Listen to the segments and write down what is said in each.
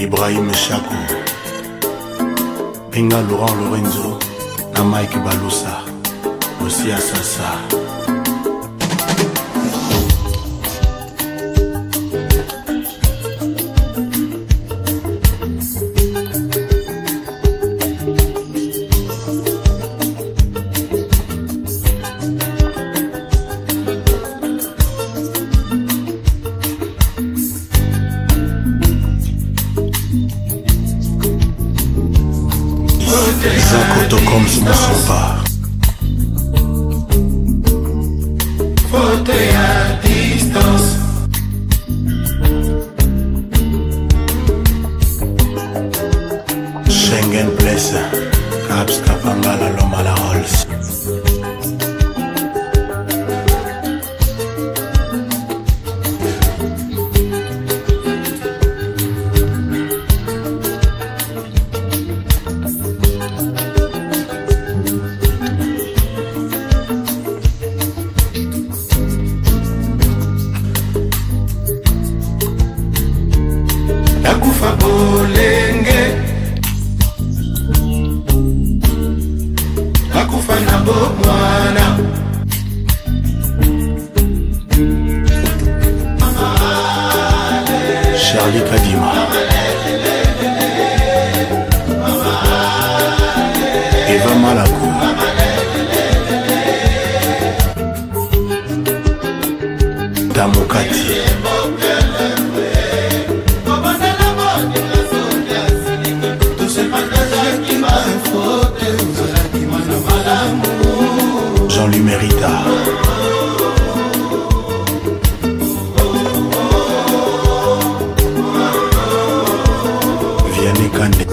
Ibrahim Chakou, Benga Laurent Lorenzo, na Mike Balusa, aussi à Sassa. Zakoto comme ce ne sont pas. Photo à distance. Schengen Place, Caps Kapangala Loma la Rolls. Nakufa bolenge, nakufa na bomwana. Charlie Kadima, Eva Malakou, Damokati, Jean-Louis Mérita, Vianney Kandé,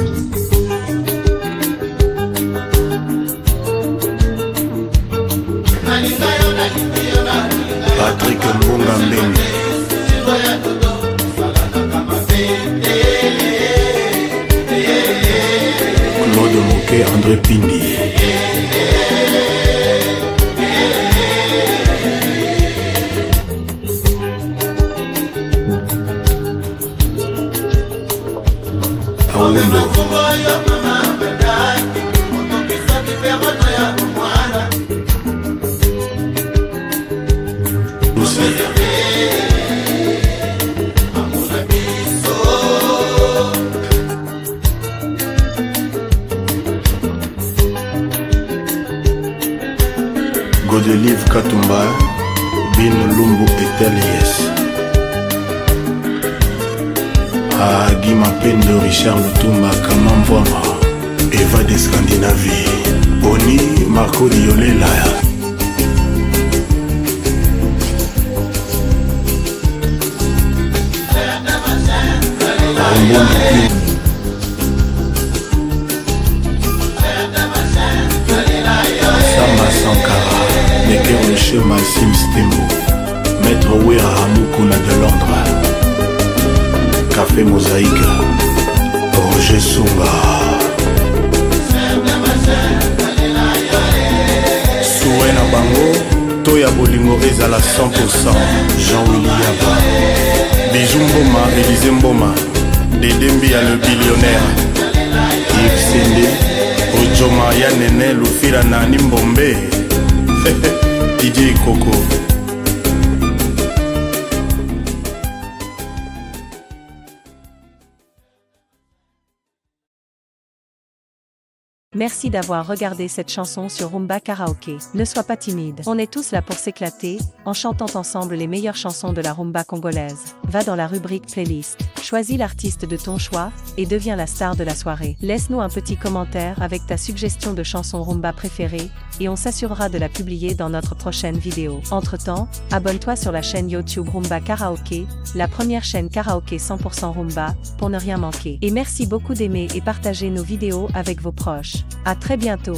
Patrick Mbonga Mbenge, Claude Moquet, André Pindi, Aoundo, Godelive Katumba, Bin Lumbu Etelies, Guy Mapendo, Richard Lutumba, Kamamvwama, Eva de Scandinavie, Boni Marco Diolela, Sama Sankara, Neker Rocher Massim Stembo, Maître Ouera Hamukuna de Londres, Café Mosaïque, Roger Sunga, Souena Bango, Toya Bolingo Ezala 100%, Jean-Willy Yaba, Bijou Mboma, Élisée Mboma, Dédembi le billionnaire, Yves Sende, Ojoma Yanene, Lufira Nani Mbombe, DJ Coco. Merci d'avoir regardé cette chanson sur Rumba Karaoké. Ne sois pas timide. On est tous là pour s'éclater, en chantant ensemble les meilleures chansons de la rumba congolaise. Va dans la rubrique playlist, choisis l'artiste de ton choix, et deviens la star de la soirée. Laisse-nous un petit commentaire avec ta suggestion de chanson rumba préférée, et on s'assurera de la publier dans notre prochaine vidéo. Entre-temps, abonne-toi sur la chaîne YouTube Rumba Karaoké, la première chaîne karaoké 100% rumba, pour ne rien manquer. Et merci beaucoup d'aimer et partager nos vidéos avec vos proches. À très bientôt.